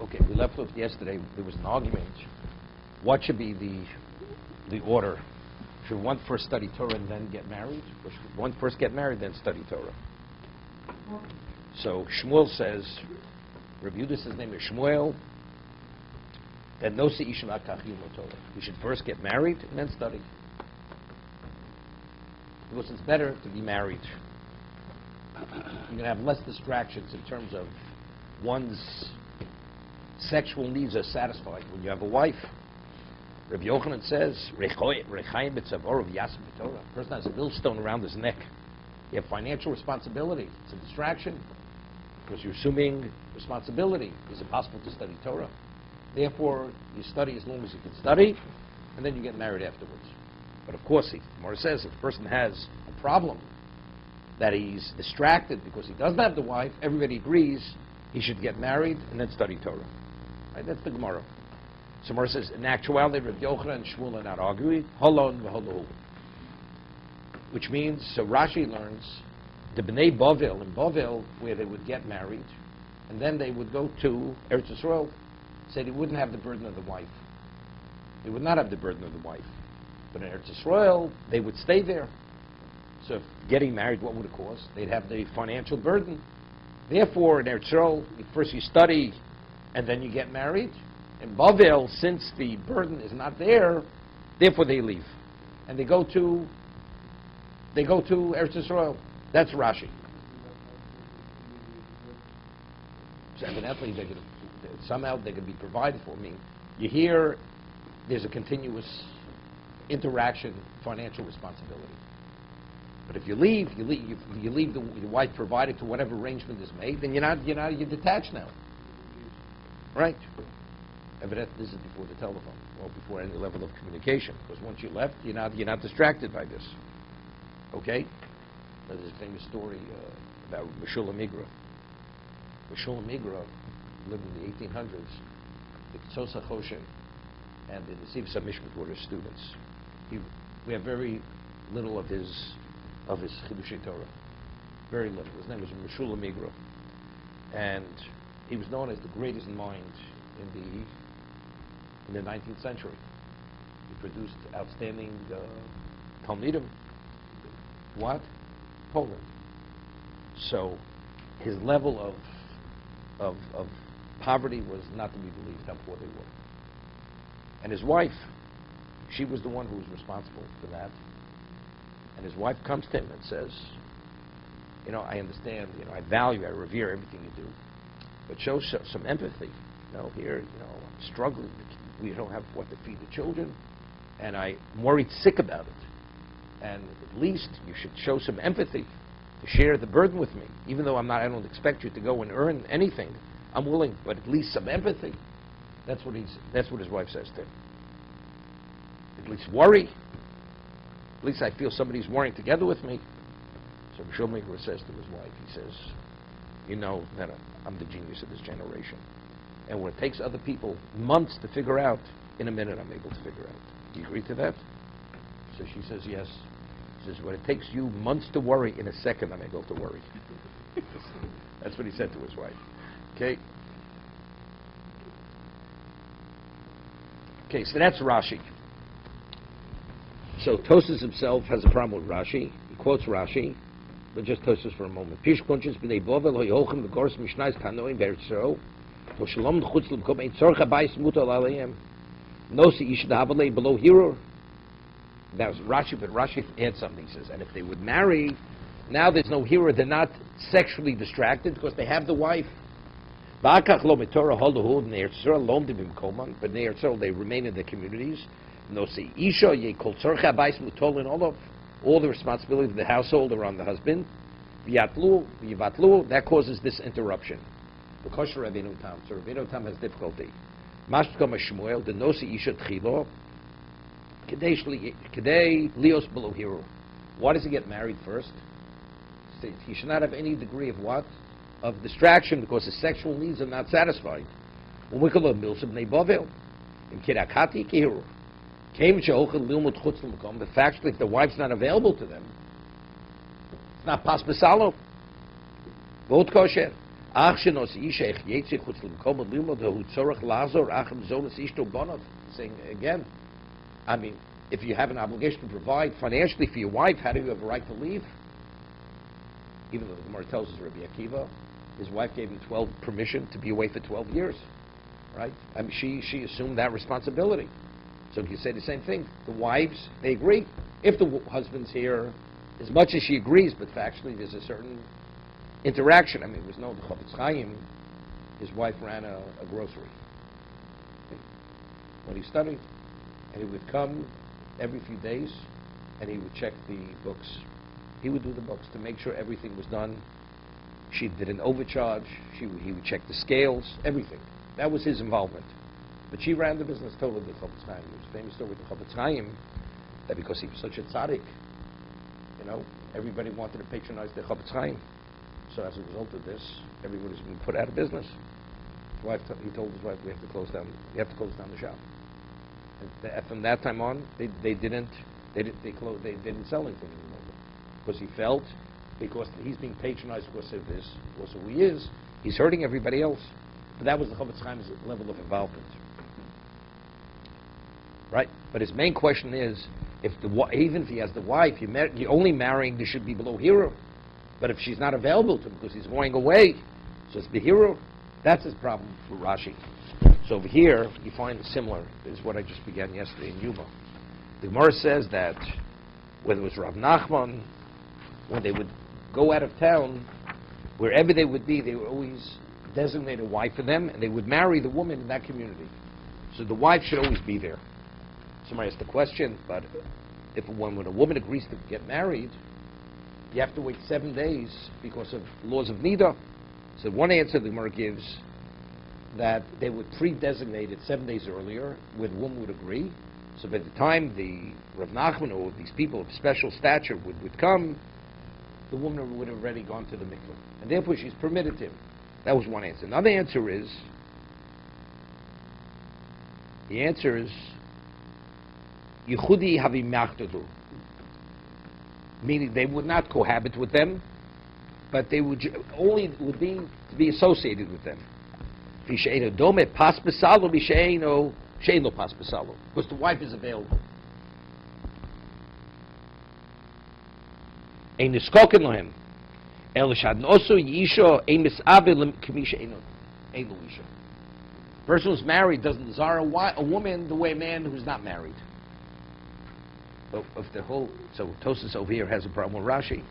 Okay, we left off yesterday. There was an argument. What should be the order? Should one first study Torah and then get married? Or should one first get married, then study Torah? So Shmuel says, Rabbi Yudis' name is Shmuel, that no se'ishim akachim Torah. We should first get married and then study. Because it's better to be married. You're going to have less distractions in terms of one's sexual needs are satisfied when you have a wife. Rabbi Yochanan says, a person has a millstone around his neck. You have financial responsibility. It's a distraction because you're assuming responsibility. Is it possible to study Torah? Therefore, you study as long as you can study, and then you get married afterwards. But of course, Gemara says if the person has a problem, that he's distracted because he doesn't have the wife, everybody agrees he should get married and then study Torah. Right? That's the Gemara. So Gemara says, in actuality, Rabbi Yochanan and Shmuel are not arguing. Holon v'holu. Which means, so Rashi learns, the Bnei Bavel, in Bavel, where they would get married, and then they would go to Eretz Yisrael, say they wouldn't have the burden of the wife. They would not have the burden of the wife. But in Eretz Yisrael, they would stay there. So if getting married, what would it cost? They'd have the financial burden. Therefore, in Eretz Yisrael, first you study, and then you get married. In Bavel, since the burden is not there, therefore they leave. And they go to Eretz Yisrael. That's Rashi. So evidently, somehow they can be provided for. I mean, you hear there's a continuous interaction, financial responsibility. But if you leave your wife provided to whatever arrangement is made, then you're detached now, right? Evidently, this is before the telephone or before any level of communication. Because once you left, you're not distracted by this. Okay? There's a famous story about Meshulam Migra. Meshulam Migra lived in the 1800s. The Ktsosa Choshen and the Nesiv Samishmat were his students. We have very little of his kiddushin Torah. Very little. His name was Meshulam Migra. And he was known as the greatest mind in the 19th century. He produced outstanding Talmudim. What? Poland. So his level of poverty was not to be believed how poor they were. And his wife, she was the one who was responsible for that. And his wife comes to him and says, I understand, I value, I revere everything you do, but show some empathy. Here, I'm struggling. We don't have what to feed the children, and I'm worried sick about it. And at least you should show some empathy to share the burden with me, even though I don't expect you to go and earn anything. I'm willing, but at least some empathy. That's what his wife says to him. At least worry. At least I feel somebody's worrying together with me. So Shulmaker says to his wife, he says, that I'm the genius of this generation. And what it takes other people months to figure out, in a minute I'm able to figure out. Do you agree to that? So she says, yes. She says, what it takes you months to worry, in a second I'm able to worry. That's what he said to his wife. Okay? Okay, so that's Rashi. So Tosas himself has a problem with Rashi. He quotes Rashi, but just Tosas for a moment. Pish kunches b'nei bovel hoyochem v'gors mishnais kanoim v'erzro toshalom d'chutz l'mkom ein tzorcha bayis mutal aleim nosi ish d'havalei below hero. That was Rashi, but Rashi adds something. He says, and if they would marry, now there's no hero. They're not sexually distracted because they have the wife. But in Eretz they remain in the communities. All the responsibility of the household are on the husband. That causes this interruption. So Rabbeinu Tam has difficulty. The nosi isha tchilo kedei lios below hero. Why does he get married first? He should not have any degree of what? Of distraction, because his sexual needs are not satisfied. The fact that if the wife's not available to them, it's not pas besalo. Vot kosher. Saying again, I mean, if you have an obligation to provide financially for your wife, how do you have a right to leave? Even though the Gemara tells us Rabbi Akiva, his wife gave him permission to be away for 12 years, right? I mean, she assumed that responsibility. So you say the same thing. The wives, they agree. If the husband's here, as much as she agrees, but factually there's a certain interaction. I mean, it was known to Chofetz Chaim, his wife ran a grocery. When he studied, and he would come every few days, and he would check the books. He would do the books to make sure everything was done. She did an overcharge. He would check the scales, everything. That was his involvement. But she ran the business totally with Chofetz Chaim. There was a famous story with the Chofetz Chaim that because he was such a tzaddik, everybody wanted to patronize the Chofetz Chaim. So as a result of this, everybody's been put out of business. He told his wife, "We have to close down the shop." And from that time on, they didn't sell anything anymore because he felt because he's being patronized because of this, because of who he is, he's hurting everybody else. But that was the Chofetz Chaim's level of involvement, right? But his main question is, even if he has the wife, you're only marrying, there should be below hero. But if she's not available to him because he's going away, so it's the hero. That's his problem for Rashi. So over here, you find similar. This is what I just began yesterday in Yuma. The Gemara says that whether it was Rav Nachman, when they would go out of town, wherever they would be, they would always designate a wife for them, and they would marry the woman in that community. So the wife should always be there. Somebody asked the question, but when a woman agrees to get married, you have to wait 7 days because of laws of Nida. So one answer the Gemara gives that they would pre-designate it 7 days earlier, where the woman would agree. So by the time the Rav Nachman or these people of special stature would come, the woman would have already gone to the mikveh. And therefore she's permitted to him. That was one answer. Another answer is, Yichudi havi machtadu, meaning they would not cohabit with them, but they would only would be to be associated with them. Dome pas besalo sheino pas besalo, because the wife is available. Ein niskoken lohem el shad also yisho ein misavel kamisha ein lo isha. Person who's married doesn't desire a woman the way a man who's not married. Of the whole, so Tosas over here has a problem with Rashi.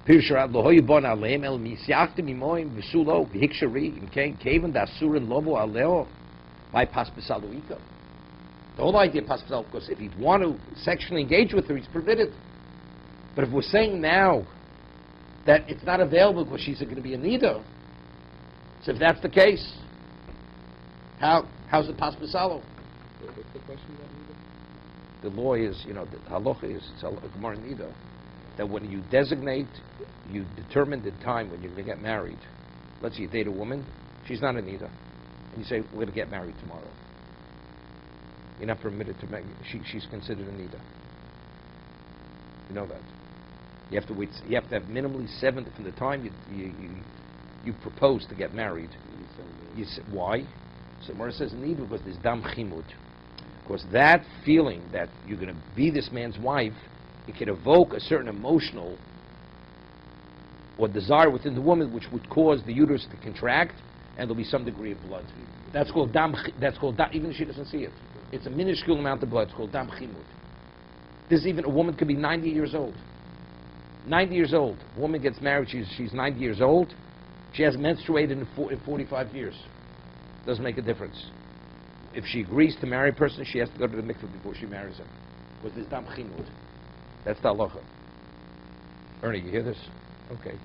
Pirsharat lohoy bon aleim el misyachtem imoim v'sulo v'hikshari imkein kaven dasurin lovo aleo by paspesaluika. The whole idea of paspesal, because if he'd want to sexually engage with her, he's permitted. But if we're saying now that it's not available because she's going to be a nida, so if that's the case, how's it paspesalo? What's the question about nida? The law is, the halacha is, it's a Gemara nida, that when you designate, you determine the time when you're going to get married. Let's say you date a woman, she's not a nida, and you say, we're going to get married tomorrow. You're not permitted to make, she's considered a nida. You know that. You have to wait, you have to have minimally 7, from the time you propose to get married. You say, why? So Gemara says nida because there's dam chimud. Because that feeling that you're going to be this man's wife, it can evoke a certain emotional or desire within the woman which would cause the uterus to contract, and there'll be some degree of blood. That's called dam, even if she doesn't see it. It's a minuscule amount of blood. It's called dam chimud. This is even, a woman could be 90 years old. 90 years old. A woman gets married, she's 90 years old. She hasn't menstruated in 45 years. Doesn't make a difference. If she agrees to marry a person, she has to go to the mikveh before she marries him. Because there's dam chimud. That's the halacha. Ernie, you hear this? Okay.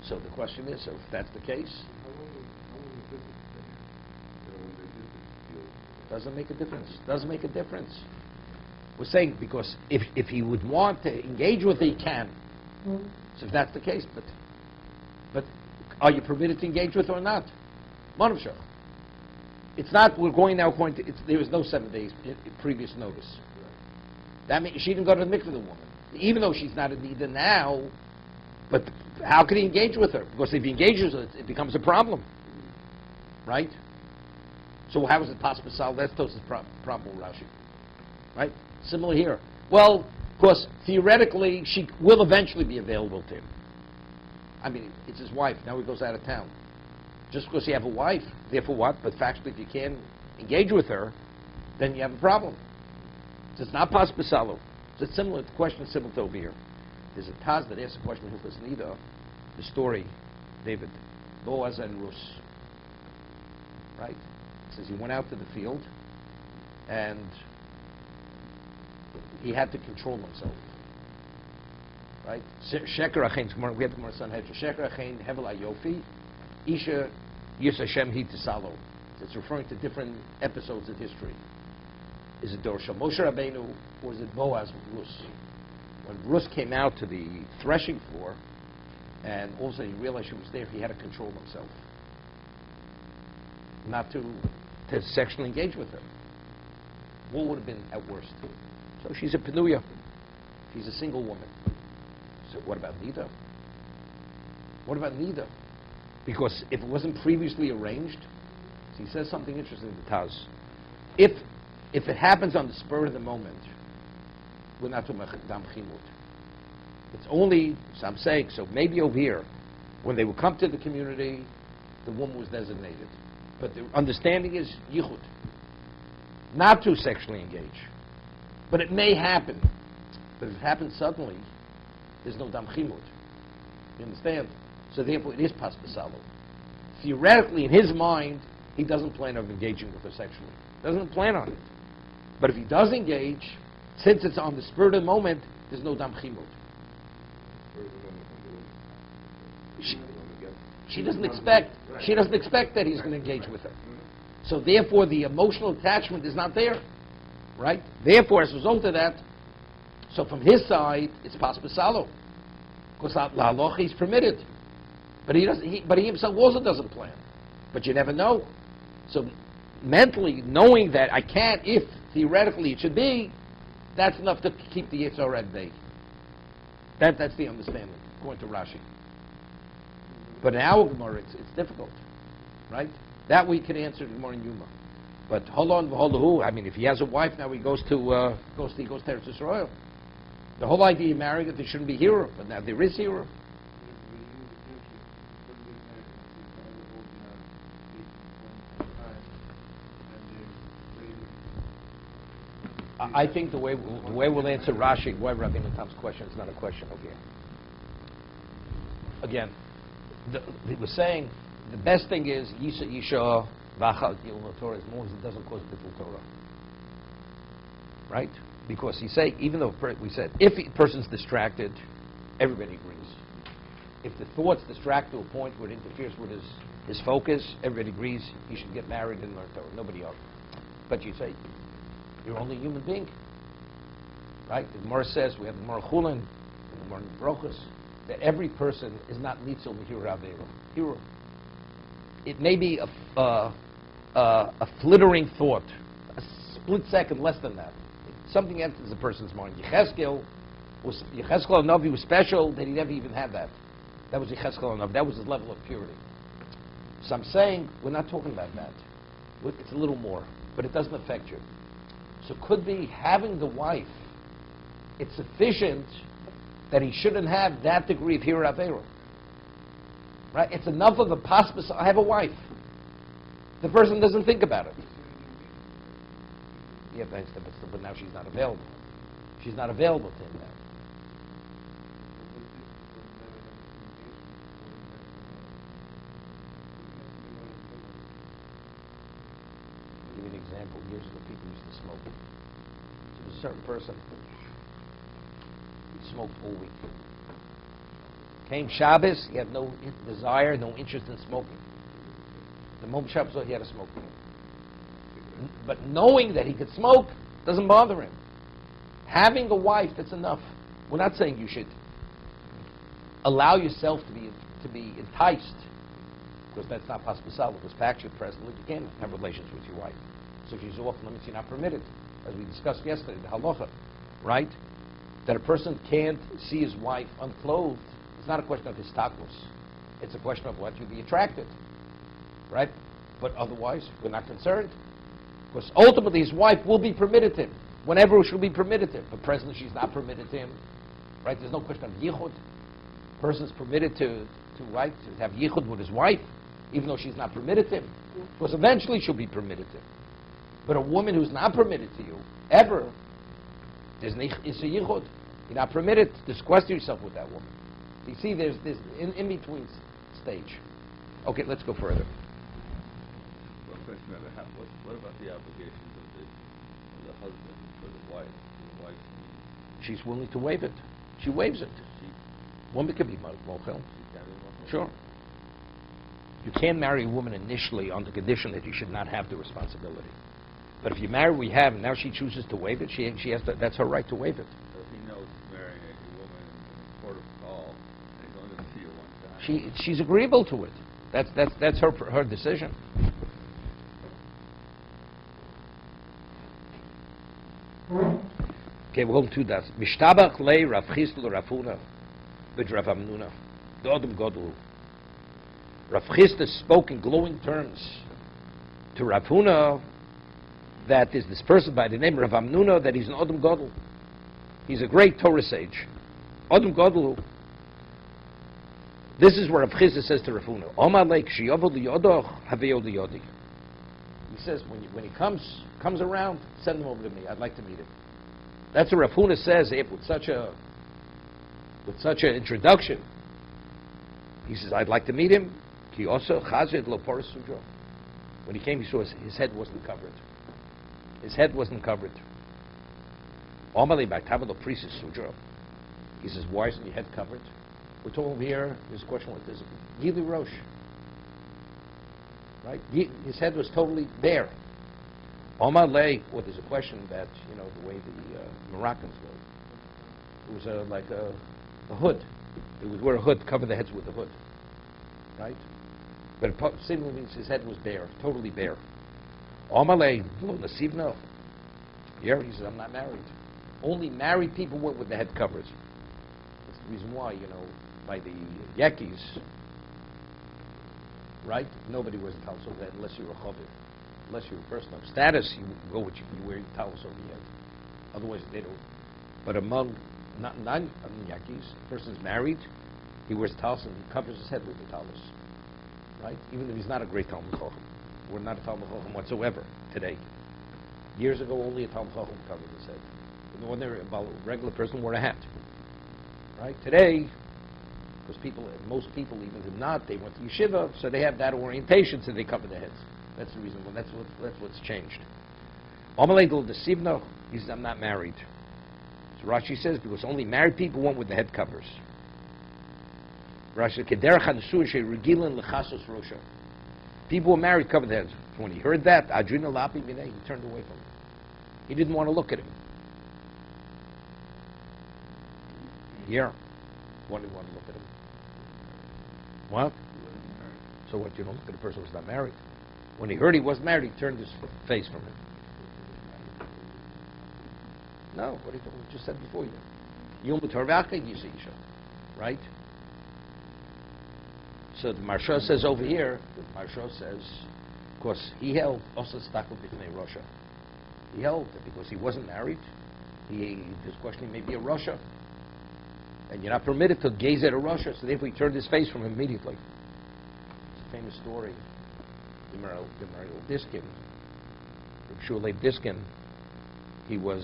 So the question is, so if that's the case, doesn't make a difference. Doesn't make a difference. We're saying because if he would want to engage with her, he can. So if that's the case, but are you permitted to engage with her or not? Manavshach. It's not, we're going now there was no 7 days previous notice. That means she didn't go to the mikveh, the woman. even though she's not a nida now, but how can he engage with her? Because if he engages her, it becomes a problem, right? So how is it possible? That's Tos's problem, Rashi, right? Similar here. Well, because theoretically she will eventually be available to him. I mean, it's his wife. Now he goes out of town. Just because you have a wife, therefore what? But factually, if you can't engage with her, then you have a problem. So it's not possible. So it's similar. The question is similar to over here. There's a Taz that asks a question who was Nida. The story, David, Boaz and Rus. Right? It says he went out to the field and he had to control himself. Right? Sheker Achein, we had the Gemara Sanhedrin. Sheker Achein Hevel Ayofi, Isha Yis Hashem Hi Tisalo. It's referring to different episodes of history. Is it Dorsha Moshe Rabbeinu or is it Boaz with Rus? When Rus came out to the threshing floor and all of a sudden he realized she was there, he had to control himself. Not to sexually engage with her. What would have been at worst? So she's a Penuya. She's a single woman. So what about Nida? What about Nida? Because if it wasn't previously arranged, so he says something interesting in the Taz. If it happens on the spur of the moment, we're not talking about Dam Chimut. It's only, so I'm saying, so maybe over here, when they would come to the community, the woman was designated. But the understanding is Yichud. Not to sexually engage. But it may happen. But if it happens suddenly, there's no Dam Chimut. You understand? So therefore it is Pas B'Salo. Theoretically, in his mind, he doesn't plan on engaging with her sexually. Doesn't plan on it. But if he does engage, since it's on the spur of the moment, there's no Dam Chimut. She doesn't expect that he's going to engage with her. So therefore the emotional attachment is not there. Right? Therefore, as a result of that, so from his side, it's Pas B'Salo. Because la halacha he's permitted. But he himself also doesn't plan. But you never know. So mentally, knowing that I can't, if theoretically it should be, that's enough to keep the Yitzhar at bay. That's the understanding, according to Rashi. But in our Gemara, it's difficult, right? That we can answer the Gemara in Yuma. But Holon v'Holahu, I mean, if he has a wife now, he goes to Eretz Yisrael. The whole idea of marrying that there shouldn't be hero, but now there is hero. I think the way we'll answer Rashi, whoever I think Tom's question is not a question over here. Again, he was saying the best thing is Yisha Yisha Vachal Gilul Torah as long as it doesn't cause Bitul Torah. Right? Because he's saying, even though we said, if a person's distracted, everybody agrees. If the thoughts distract to a point where it interferes with his focus, everybody agrees he should get married and learn Torah. Nobody else. But you say, you're only a human being. Right? The Gemara says, we have the Gemara Chulin, and the Gemara Brochus, that every person is not Nitzel Mehira Aveira. Hero. It may be a flittering thought, a split second less than that. Something enters a person's mind. Yechezkel Navi was special that he never even had that. That was Yechezkel Navi. That was his level of purity. So I'm saying we're not talking about that. It's a little more, but it doesn't affect you. So it could be having the wife. It's sufficient that he shouldn't have that degree of hira avera. Right? It's enough of a paspas. I have a wife. The person doesn't think about it. Yeah, but now she's not available. She's not available to him now. I'll give you an example. Years ago, people used to smoke. So there's a certain person. He smoked all week. Came Shabbos, he had no desire, no interest in smoking. The moment Shabbos, he had to smoke. But knowing that he could smoke doesn't bother him. Having a wife, that's enough. We're not saying you should allow yourself to be enticed, because that's not possible. Because factually, presently, you can't have relations with your wife. So if she's off limits, you're not permitted, as we discussed yesterday, the halacha, right? that a person can't see his wife unclothed, it's not a question of histaklos. It's a question of what you'd be attracted, right? But otherwise, we're not concerned. Because ultimately, his wife will be permitted to him, whenever she'll be permitted to him. But presently, she's not permitted to him, right? There's no question of yichud. Person's permitted to have yichud with his wife, even though she's not permitted to him. Because eventually, she'll be permitted to him. But a woman who's not permitted to you, ever, it's a yichud. You're not permitted to sequester yourself with that woman. You see, there's this in-between stage. Okay, let's go further. Well, question I have, what about the obligations of the husband for the wife? The wife, She's willing to waive it. She waives it. Woman can be mochel. she can be Sure. You can marry a woman initially on the condition that you should not have the responsibility. But if you marry, we have, and now she chooses to waive it, she has to, that's her right to waive it. So if he knows he's marrying a woman in port of call, and he's only going to see her one time. She's agreeable to it. That's her decision. Okay, we're going to do that. Mishtabach lei Rav Chisda Rafuna with Rav Amnuna. The Adam Godlu. Rav Chisda spoke in glowing terms to Rafuna that is this person by the name of Rav Amnuna, that he's an Adam Godlu. He's a great Torah sage. Adam Godlu. This is where Rav Chisda says to Rafuna, Omalek shiyavod liyodoch haveo liyodi. He says, when he comes around, send him over to me. I'd like to meet him. That's what Rav Huna says with such an introduction. He says, I'd like to meet him. Ki also chazed lo poras sudro. When he came, he saw his head wasn't covered. His head wasn't covered. Omali by tabel priest sudro. He says, why isn't your head covered? We're told over here, his question was this, Gili Rosh. Right? His head was totally bare. Omar lay, well, there's a question that, the way the Moroccans go. It was like a hood. They would wear a hood, cover their heads with a hood. Right? But it simply means his head was bare, totally bare. Omar lay, lo nasibno. Here, he says, I'm not married. Only married people went with the head covers. That's the reason why, by the Yakis, right? Nobody wears a towel over that unless you're a chavir. Unless you're a person of status, you go with you wear towels over your head. Otherwise, they don't. But among non-Yakis, a person's married, he wears towels and covers his head with the towels. Right? Even if he's not a great Talmud Chacham. We're not a Talmud Chacham whatsoever today. Years ago, only a Talmud Chacham covered his head. The ordinary, regular person wore a hat. Right? Today, because most people, even if not, they went to yeshiva, so they have that orientation, so they cover their heads. That's the reason. That's what's changed. Amalei Sivno, he says, I'm not married. So Rashi says, because only married people went with the head covers. Rashi says, people who are married cover their heads. So when he heard that, Adrina Lapi Mineh, he turned away from him. He didn't want to look at him. Yeah. Why did he want to look at him? What? So what, you don't look at a person who's not married? When he heard he wasn't married, he turned his face from him. No, what he just said before you. Yom b'torvachah yisisha. Right? So the Marsha says over here, of course, he held also stakel b'fnei Russia. He held that because he wasn't married, this question may be a Russia. And you're not permitted to gaze at a Russia, so therefore he turned his face from him immediately. It's a famous story. Gemara Diskin, Shulei Diskin, there were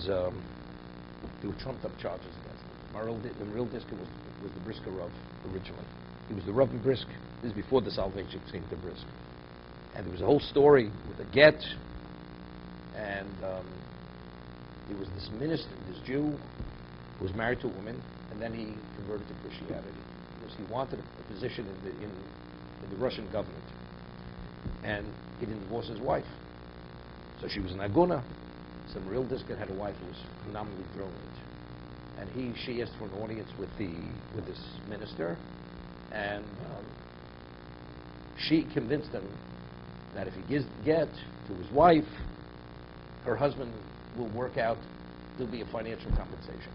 trumped up charges against him. The real Diskin was the Brisker Rav originally. He was the Rav in Brisk. This is before the salvation came to Brisk. And there was a whole story with a get, and there was this minister, this Jew, who was married to a woman, and then he converted to Christianity because he wanted a position in the Russian government. And he didn't divorce his wife. So she was an aguna. Some real discount had a wife who was phenomenally brilliant. And she asked for an audience with this minister, and she convinced him that if he gives get to his wife, her husband will work out, there'll be a financial compensation.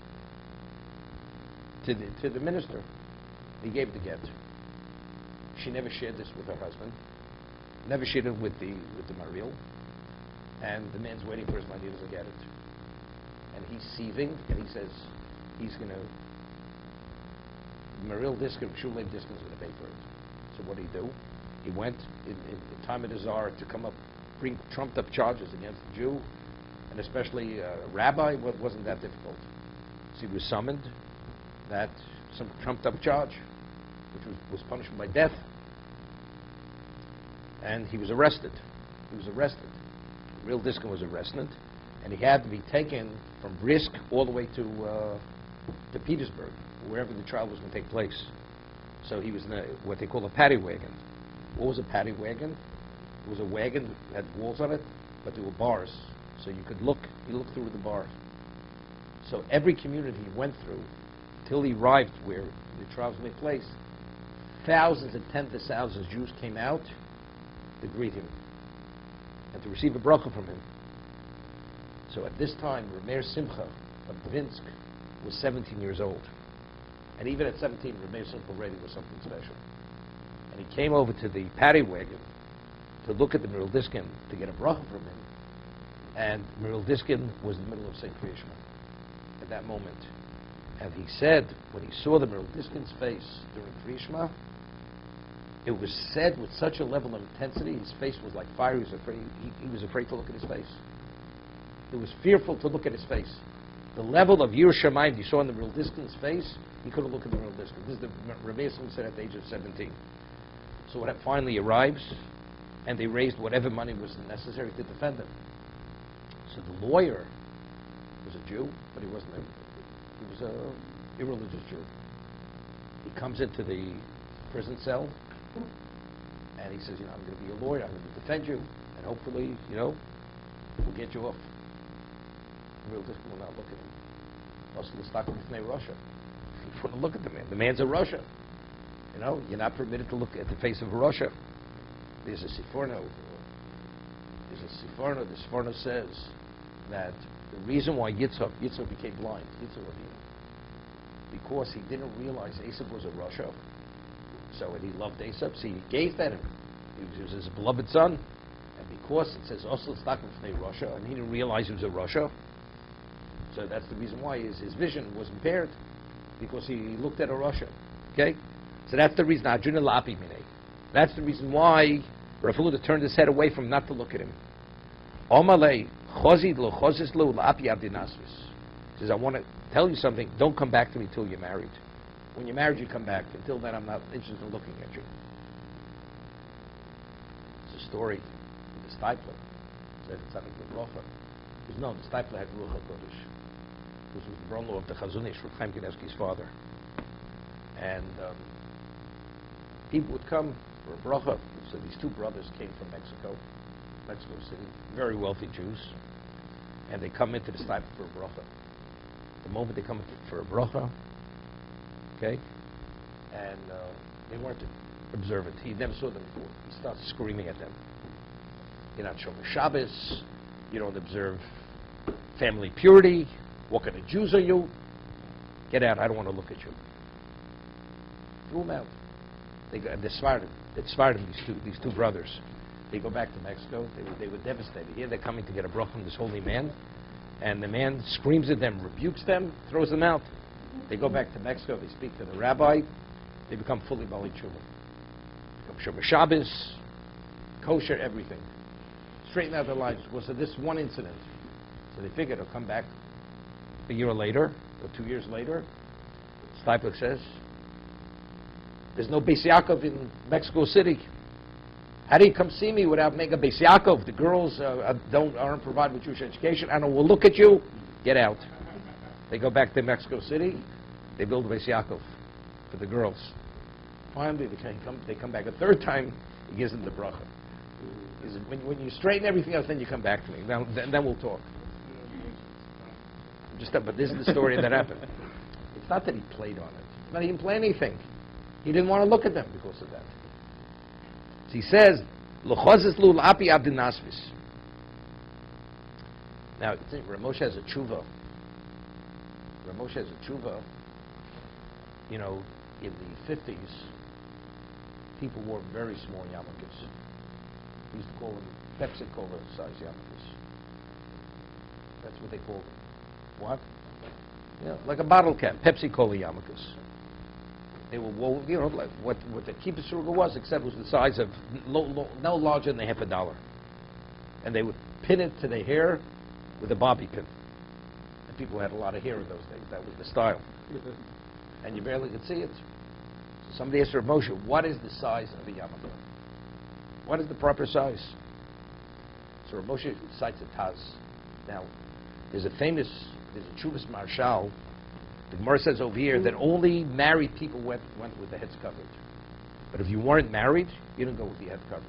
to the minister. He gave the get. She never shared this with her husband. Never shared it with the Mariel. And the man's waiting for his money. He doesn't get it. And he's seething, and he says he's going to, Mariel Diskin, Shulem Diskin's going to pay for it. So what did he do? He went in the time of the Tsar to come up, bring trumped up charges against the Jew, and especially a rabbi. Wasn't that difficult? So he was summoned, that some trumped up charge, which was punishment by death, and he was arrested. Real Diskin was arrested, and he had to be taken from Brisk all the way to Petersburg, wherever the trial was going to take place. So he was in what they call a paddy wagon. What was a paddy wagon? It was a wagon that had walls on it, but there were bars, so you could look. You looked through the bars. So every community he went through, till he arrived where the trials made place, thousands and tens of thousands of Jews came out to greet him and to receive a bracha from him. So at this time, Rameir Simcha of Dvinsk was 17 years old. And even at 17, Rameir Simcha already was something special. And he came over to the paddy wagon to look at the Meril Diskin to get a bracha from him. And Meril Diskin was in the middle of St. Kriyashma at that moment. And he said, when he saw the Meril Diskin's face during Kriyashma, it was said with such a level of intensity, his face was like fire. He was afraid. He was afraid to look at his face. It was fearful to look at his face. The level of Yir Shamayim you saw in the Meril Diskin's face, he couldn't look at the Meril Diskin. This is the Rebbe said at the age of 17. So when it finally arrives, and they raised whatever money was necessary to defend him. So the lawyer was a Jew, but he wasn't. He was a irreligious Jew. He comes into the prison cell, and he says, I'm going to be a lawyer. I'm going to defend you, and hopefully, we'll get you off. Real Diskin will not look at him. Also, the stock of Russia. He wouldn't look at the man. The man's a Russia. You're not permitted to look at the face of a Russia. There's a Siforno. The Siforno says that the reason why Yitzhak became blind, because he didn't realize Esav was a Russia. So, and he loved Esav, so he gazed at him. He was his beloved son. And because it says Oslo Stockholm Russia, and he didn't realize he was a Russia, so that's the reason why his vision was impaired, because he looked at a Russia. Okay? So that's the reason. That's the reason why Rav Yehuda turned his head away from not to look at him. He says, I want to tell you something. Don't come back to me till you're married. When you're married, you come back. Until then, I'm not interested in looking at you. It's a story with the Stipler. Said it's something with Rocha. Because no, the Stipler had Ruach HaKodesh. This was the brother-in-law of the Chazon Ish, Chaim Kanievsky's father. And people would come for a bracha. So these two brothers came from Mexico City, very wealthy Jews, and they come into the Stipler for a bracha. The moment they come for a bracha, okay, and they weren't observant. He never saw them before. He starts screaming at them. You're not Shomer Shabbos. You don't observe family purity. What kind of Jews are you? Get out. I don't want to look at you. Threw them out. They Svardim, these two brothers. They go back to Mexico. They were devastated. Here they're coming to get a bracha from this holy man, and the man screams at them, rebukes them, throws them out. They go back to Mexico. They speak to the rabbi. They become fully Bali Tshuva. Become Shomer Shabbos, kosher, everything. Straighten out their lives because of this one incident. So they figured they'll come back a year later, or 2 years later. Stipler says, there's no Beis Yaakov in Mexico City. How do you come see me without making a Beis Yaakov? The girls aren't provided with Jewish education. I don't will look at you. Get out. They go back to Mexico City. They build a Beis Yaakov for the girls. Finally, they come back a third time. He gives them the bracha. He says, when you straighten everything else, then you come back to me. Then we'll talk. But this is the story that happened. It's not that he played on it. It's not he didn't play anything. He didn't want to look at them because of that. So he says, now, Rav Moshe has a tshuva. You know, in the 50s, people wore very small yarmulkes. We used to call them Pepsi Cola size yarmulkes. That's what they called them. What? Yeah, like a bottle cap, Pepsi Cola yarmulkes. They were woven, you know, like what the kippah sugar was, except it was the size of no larger than half a dollar. And they would pin it to their hair with a bobby pin. And people had a lot of hair in those days. That was the style. And you barely could see it. So somebody asked Rav Moshe, what is the size of a yarmulke? What is the proper size? So Rav Moshe cites a Taz. Now, there's a Chuvas Marshal. The Gemara says over here that only married people went with the heads covered. But if you weren't married, you didn't go with the head covered.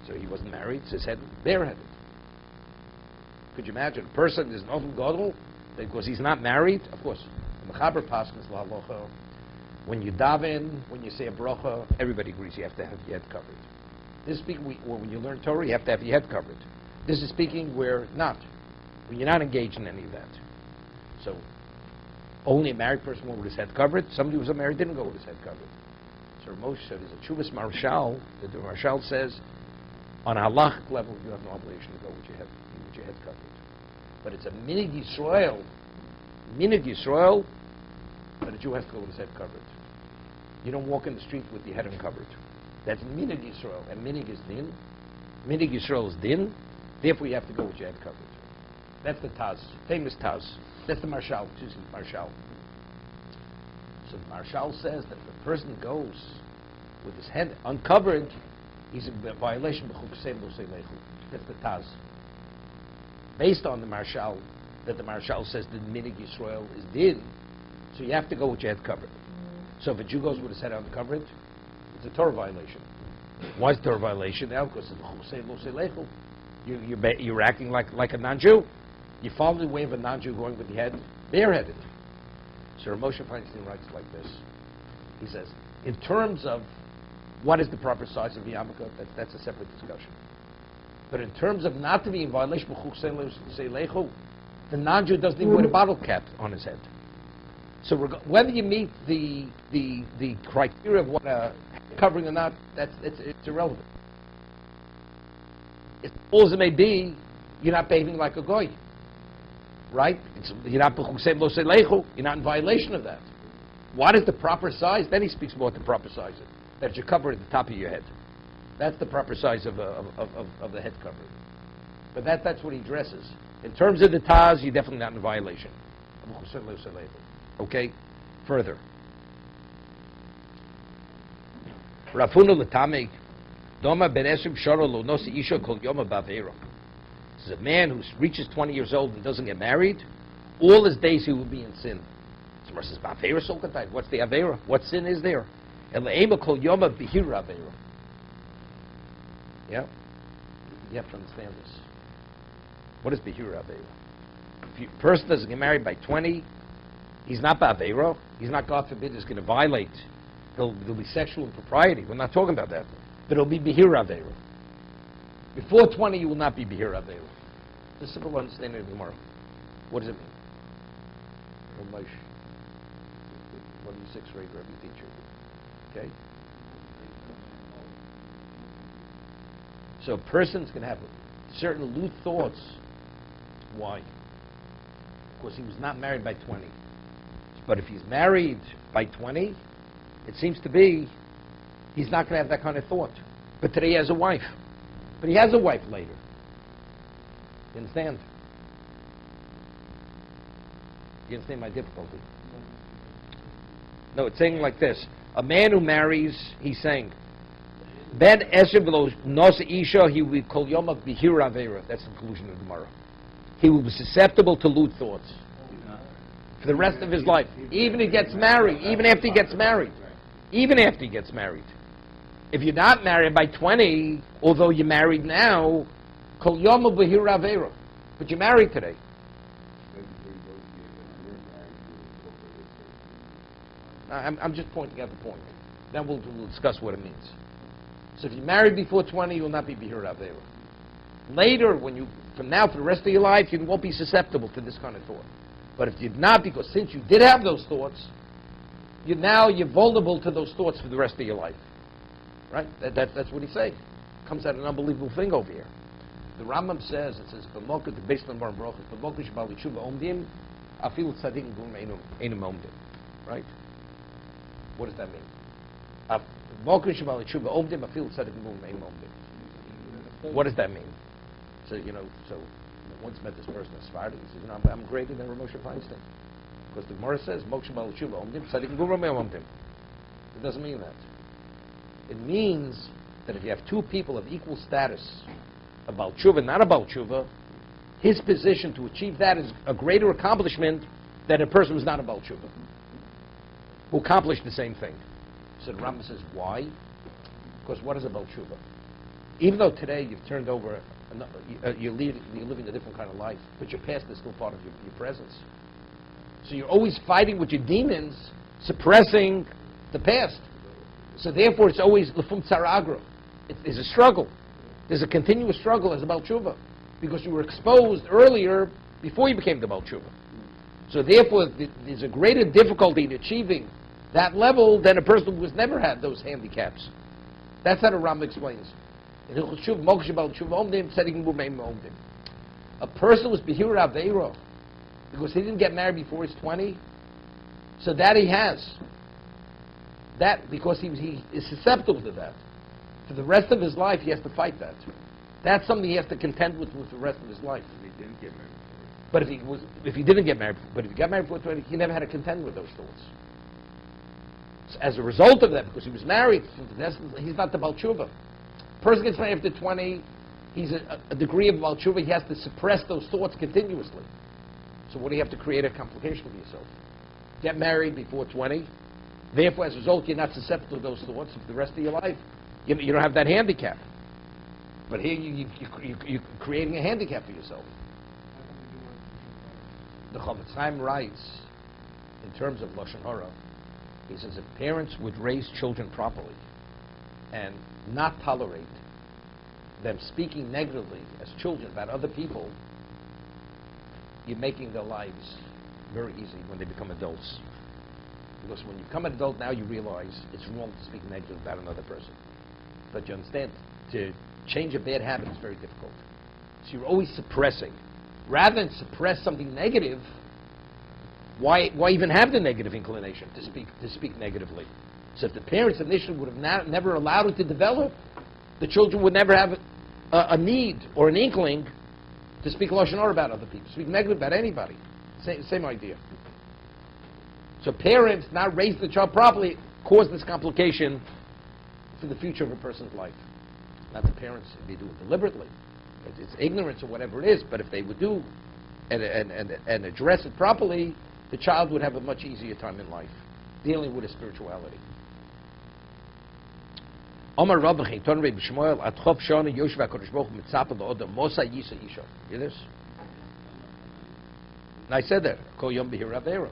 So he wasn't married, so his head was bareheaded. Could you imagine? A person is not gadol because he's not married? Of course, the Mechaber Paschas L'Halacha, when you daven, when you say a bracha, everybody agrees you have to have your head covered. This is speaking when you learn Torah, you have to have your head covered. This is speaking where not. When you're not engaged in any of that. So only a married person went with his head covered. Somebody who was married didn't go with his head covered. So Moshe said, there's a Chuvas Marshal, that the Marshal says, on a halachic level, you have no obligation to go with your head covered. But it's a minig Yisrael, but a Jew has to go with his head covered. You don't walk in the street with your head uncovered. That's minig Yisrael, and minig is din. Minig Yisrael is din, therefore you have to go with your head covered. That's the Taz, famous Taz. That's the Marshal, Marshal. So the Marshal says that if a person goes with his head uncovered, he's in violation of That's the Taz. Based on the Marshal, that the Marshal says that Minig Yisrael is din, so you have to go with your head covered. So if a Jew goes with his head uncovered, it's a Torah violation. Why is it a Torah violation now? Because you're acting like a non-Jew. You follow the way of a non-Jew going with the head bareheaded. So Rav Moshe Feinstein writes like this. He says, in terms of what is the proper size of the yarmulke, that's a separate discussion. But in terms of not to be in violation of the non-Jew doesn't even wear a bottle cap on his head. So whether you meet the criteria of what a covering or not, it's irrelevant. As full as it may be, you're not behaving like a goy. Right? You're not in violation of that. What is the proper size? Then he speaks about the proper size. That you cover at the top of your head. That's the proper size of the head covering. But that's what he addresses. In terms of the Taz, you're definitely not in violation. Okay? Further. Rafunu l'tamei doma ben esrim shoro lo nosi isha kol yoma bavera. This is a man who reaches 20 years old and doesn't get married. All his days he will be in sin. Someone says, what's the Avera? What sin is there? Yeah? You have to understand this. What is Behir Avera? If a person doesn't get married by 20, he's not Ba'avera. He's not, God forbid, is going to violate. There'll be sexual impropriety. We're not talking about that. But it'll be Behir Avera. Before 20, you will not be Behir Avera. It's a simple understanding of the Gemara. What does it mean? One of the 6th grade Rebbe teacher. Okay? So a person's going to have certain lewd thoughts. Why? Because he was not married by 20. But if he's married by 20, it seems to be he's not going to have that kind of thought. But today he has a wife. But he has a wife later. You understand? You understand my difficulty? No, it's saying like this. A man who marries, he's saying, Ben Eshev Nos Isha, he will call Yom Behir Avera. That's the conclusion of the Gemara. He will be susceptible to lewd thoughts for the rest of his life. Even if he gets married, even after he gets married. Even after he gets married. If you're not married by 20, although you're married now, Kol Yom Behir Avera. But you're married today. I'm just pointing out the point. Then we'll discuss what it means. So if you're married before 20, you will not be Behir Avera. Later, from now for the rest of your life, you won't be susceptible to this kind of thought. But if you're not, because since you did have those thoughts, you're vulnerable to those thoughts for the rest of your life. Right? That's what he's saying. Comes out an unbelievable thing over here. The Rambam says, based on Baruch right? What does that mean? What does that mean? So, I once met this person, a Sephardi. He says, I'm greater than Moshe Feinstein. Because the Gemara says, it doesn't mean that. It means that if you have two people of equal status, a Baal Tshuva, not a Baal Tshuva, his position to achieve that is a greater accomplishment than a person who's not a Baal Tshuva, who accomplished the same thing. So the Rambam says, why? Because what is a Baal Tshuva? Even though today you've turned over, you're living a different kind of life, but your past is still part of your presence. So you're always fighting with your demons, suppressing the past. So therefore it's always l'fum tzaragra. There's a struggle. There's a continuous struggle as a Baal Tshuva, because you were exposed earlier before you became the Baal Tshuva. So therefore there's a greater difficulty in achieving that level than a person who has never had those handicaps. That's how the Rambam explains. A person was Behira Aveiro because he didn't get married before he's 20, so that he has. That, because he is susceptible to that. For the rest of his life, he has to fight that. That's something he has to contend with the rest of his life. He didn't get married. But if he didn't get married, but if he got married before 20, he never had to contend with those thoughts. So as a result of that, because he was married, he's not the Baal Tshuva. Person gets married after 20, he's a degree of Baal Tshuva, he has to suppress those thoughts continuously. So what do you have to create a complication for yourself? Get married before 20, therefore as a result you're not susceptible to those thoughts for the rest of your life. You don't have that handicap. But here you're creating a handicap for yourself. The Chofetz Chaim writes, in terms of Lashon Hara, he says if parents would raise children properly and not tolerate them speaking negatively as children about other people, you're making their lives very easy when they become adults. Because when you become an adult now, you realize it's wrong to speak negative about another person. But you understand, to change a bad habit is very difficult. So you're always suppressing. Rather than suppress something negative, why even have the negative inclination to speak negatively? So if the parents initially would have never allowed it to develop, the children would never have a need or an inkling to speak Lashon Hara about other people, speak negative about anybody. Same idea. So parents not raising the child properly cause this complication for the future of a person's life. Not the parents, they do it deliberately. It's ignorance or whatever it is, but if they would do and address it properly, the child would have a much easier time in life dealing with his spirituality. Omar Rabbi Ton Reb Shmuel at Chof Shana Yoshua HaKadosh Baruch Hu Mitzapeh L'Odom Mosa Yisa Isha. Hear this? And I said that. Kol Yom Behira Aveiro.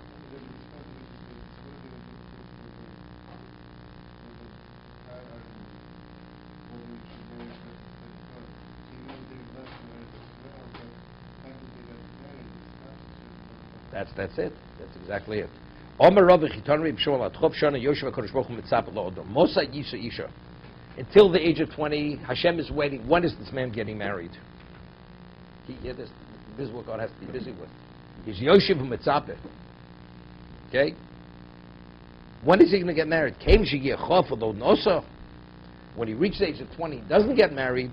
That's it. That's exactly it. Omar Rabbi Chiton Reb Shmuel at Chof Shana Yoshua HaKadosh Baruch Hu Mitzapeh L'Odom Mosa Yisa Isha. Until the age of 20, Hashem is waiting. When is this man getting married? This is what God has to be busy with. He's Yoshiv Mitzapeh. Okay? When is he going to get married? When he reaches the age of 20, he doesn't get married.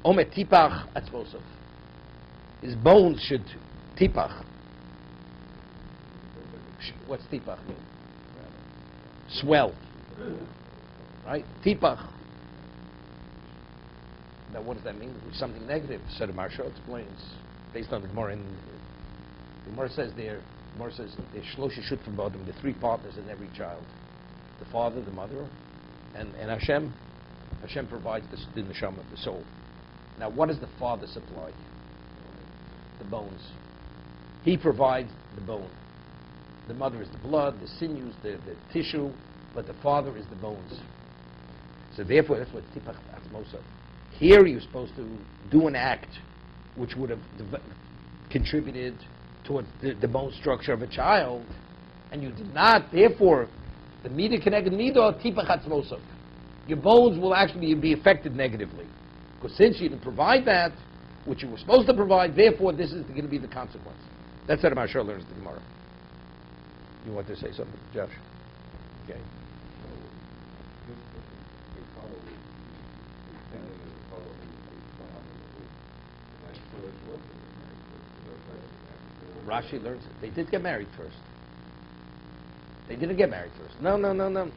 Omet tipach atzmosov. His bones should tipach. What's tipach mean? Swell. Right? Tipach. Now, what does that mean? Something negative. So the Maharsha explains, based on the Gemara. The Gemara says there's shlosha shutfim b'adam, the three partners in every child: the father, the mother, and Hashem. Hashem provides the neshama, the soul. Now, what does the father supply? The bones. He provides the bone. The mother is the blood, the sinews, the tissue, but the father is the bones. So therefore, that's what tipach atzmosav. Here you're supposed to do an act which would have contributed towards the bone structure of a child, and you did not, therefore, The midah connected midah tipach atzmosov. Your bones will actually be affected negatively. Because since you didn't provide that, which you were supposed to provide, therefore this is going to be the consequence. That's what Mashal learns the Gemara. You want to say something, Josh? Okay. Rashi learns it. They did get married first. They didn't get married first. No.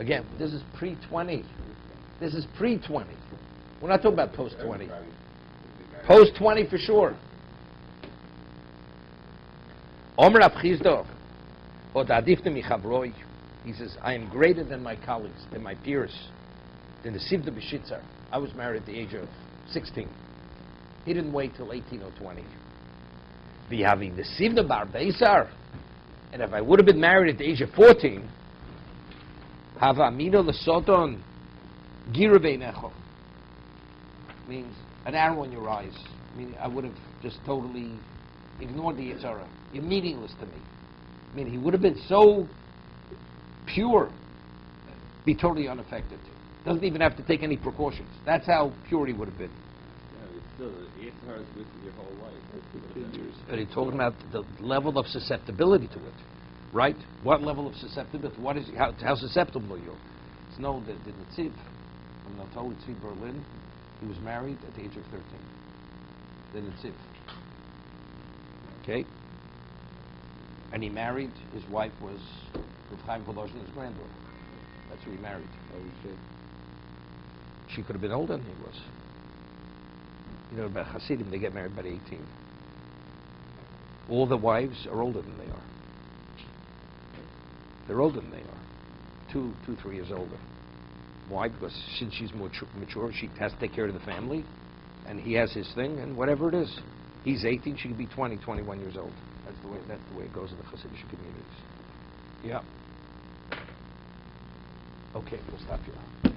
Again, this is pre-20. This is pre-20. We're not talking about post-20. Post-20 for sure. Omer Rav Chisda, od adifte mi chavroi. He says, I am greater than my colleagues, than my peers, than the Sivda B'Shitzar. I was married at the age of 16. He didn't wait till 18 or 20. V'having the Sivda Bar Beisar. And if I would have been married at the age of 14, Hava Amino Lesoton Gira Beinecho. Means an arrow in your eyes. Meaning I would have just totally ignored the Yitzhara. You're meaningless to me. I mean, he would have been so pure, be totally unaffected. Doesn't even have to take any precautions. That's how pure he would have been. Yeah, it's still, the Yitzhara is with you your whole life. 15 years. But he's talking about the level of susceptibility to it, right? What level of susceptibility? What is how susceptible are you? It's no the Tzav from the Talmud Tzav Berlin. He was married at the age of 13. The Tzav. Okay. And he married. His wife was Rav Chaim Volozhin's granddaughter. That's who he married. Oh, shit. She could have been older than he was. You know about Hasidim, they get married by 18. All the wives are older than they are. They're older than they are. 3 years older. Why? Because since she's mature, she has to take care of the family, and he has his thing, and whatever it is. He's 18, she could be 20, 21 years old. That's the way it goes in the Hasidic communities. Yeah. Okay, we'll stop here.